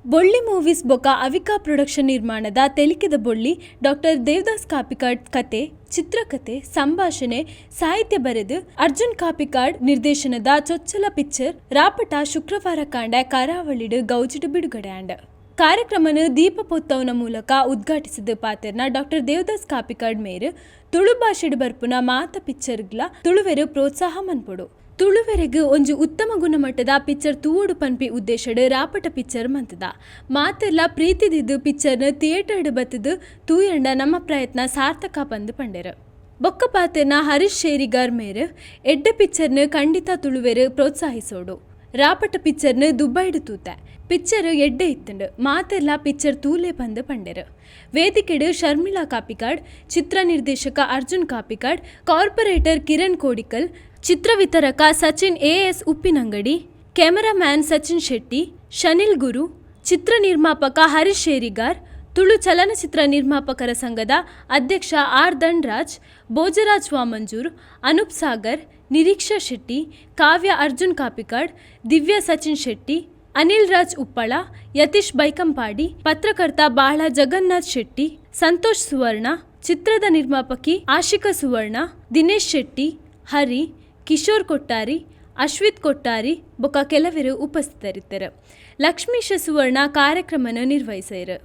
ಬೊಳ್ಳಿ ಮೂವೀಸ್ ಬೊಕ ಅವಿಕಾ ಪ್ರೊಡಕ್ಷನ್ ನಿರ್ಮಾಣದ ತೆಲಿಕೆದ ಬೊಳ್ಳಿ ಡಾಕ್ಟರ್ ದೇವದಾಸ್ ಕಾಪಿಕಾಡ್ ಕತೆ, ಚಿತ್ರಕಥೆ, ಸಂಭಾಷಣೆ, ಸಾಹಿತ್ಯ ಬರೆದು ಅರ್ಜುನ್ ಕಾಪಿಕಾಡ್ ನಿರ್ದೇಶನದ ಚೊಚ್ಚಲ ಪಿಕ್ಚರ್ ರಾಪಟ ಶುಕ್ರವಾರ ಕಾಂಡ ಕರಾವಳಿಡ್ ಗೌಜಿಡ್ ಬಿಡುಗಡೆ ಆಂಡ್. ಕಾರ್ಯಕ್ರಮನ ದೀಪ ಪೊತ್ತವನ ಮೂಲಕ ಉದ್ಘಾಟಿಸಿದ ಪಾತೆರ್ನ ಡಾಕ್ಟರ್ ದೇವದಾಸ್ ಕಾಪಿಕಾಡ್ ಮೇರು ತುಳು ಭಾಷೆಡ್ ಬರ್ಪುನ ಮಾತ ಪಿಕ್ಚರ್ಗ್ಲ ತುಳುವೆರು ಪ್ರೋತ್ಸಾಹ ಮನ್ಪೊಡು. ತುಳುವೆರೆಗ್ ಒಂಜಿ ಉತ್ತಮ ಗುಣಮಟ್ಟದ ಪಿಕ್ಚರ್ ತೂವೊಡು ಪನ್ಪಿ ಉದ್ದೇಶಡ್ ರಾಪಟ ಪಿಕ್ಚರ್ ಮಂತದ. ಮಾತೆರ್ಲ ಪ್ರೀತಿದಿದ್ದು ಪಿಕ್ಚರ್ನ ಥಿಯೇಟರ್ಡ್ ಬತ್ತದು ತೂಯಂಡ ನಮ್ಮ ಪ್ರಯತ್ನ ಸಾರ್ಥಕ ಪಂದ್ ಪಂಡೆರ್. ಬೊಕ್ಕ ಪಾತೆರ್ನ ಹರೀಶ್ ಶೇರಿಗಾರ್ ಮೇರು ಎಡ್ಡ ಪಿಕ್ಚರ್ನ ಖಂಡಿತ ತುಳುವೆರು ಪ್ರೋತ್ಸಾಹಿಸೋಡು. ರಾಪಟ ಪಿಕ್ಚರ್ನ ದುಬೈಡ್ ತೂತೆ ಪಿಕ್ಚರ್ ಎಡ್ಡೆ ಇತ್ತಂಡು ಮಾತೆರ್ಲ ಪಿಕ್ಚರ್ ತೂಲೆ ಪಂದ್ ಪಂಡೆರ್. ವೇದಿಕೆಡ್ ಶರ್ಮಿಳಾ ಕಾಪಿಕಾಡ್, ಚಿತ್ರ ನಿರ್ದೇಶಕ ಅರ್ಜುನ್ ಕಾಪಿಕಾಡ್, ಕಾರ್ಪೊರೇಟರ್ ಕಿರಣ್ ಕೋಡಿಕಲ್, ಚಿತ್ರ ವಿತರಕ ಸಚಿನ್ ಎಎಸ್ ಉಪ್ಪಿನಂಗಡಿ, ಕ್ಯಾಮರಾಮ್ಯಾನ್ ಸಚಿನ್ ಶೆಟ್ಟಿ, ಶನಿಲ್ ಗುರು, ಚಿತ್ರ ನಿರ್ಮಾಪಕ ಹರೀಶ್ ಶೇರಿಗಾರ್, ತುಳು ಚಲನಚಿತ್ರ ನಿರ್ಮಾಪಕರ ಸಂಘದ ಅಧ್ಯಕ್ಷ ಆರ್ ಧನ್ರಾಜ್, ಭೋಜರಾಜ್ ವಾಮಂಜೂರ್, ಅನೂಪ್ ಸಾಗರ್, ನಿರೀಕ್ಷಾ ಶೆಟ್ಟಿ, ಕಾವ್ಯ ಅರ್ಜುನ್ ಕಾಪಿಕಾಡ್, ದಿವ್ಯಾ ಸಚಿನ್ ಶೆಟ್ಟಿ, ಅನಿಲ್ ರಾಜ್ ಉಪ್ಪಳ, ಯತೀಶ್ ಬೈಕಂಪಾಡಿ, ಪತ್ರಕರ್ತ ಬಾಳ ಜಗನ್ನಾಥ್ ಶೆಟ್ಟಿ, ಸಂತೋಷ್ ಸುವರ್ಣ, ಚಿತ್ರದ ನಿರ್ಮಾಪಕಿ ಆಶಿಕಾ ಸುವರ್ಣ, ದಿನೇಶ್ ಶೆಟ್ಟಿ, ಹರಿ, ಕಿಶೋರ್ ಕೊಟ್ಟಾರಿ, ಅಶ್ವಿತ್ ಕೊಟ್ಟಾರಿ ಬೊಕ ಕೆಲವರು ಉಪಸ್ಥಿತರಿದ್ದರು. ಲಕ್ಷ್ಮೀಶ ಸುವರ್ಣ ಕಾರ್ಯಕ್ರಮನ ನಿರ್ವಹಿಸಿದರು.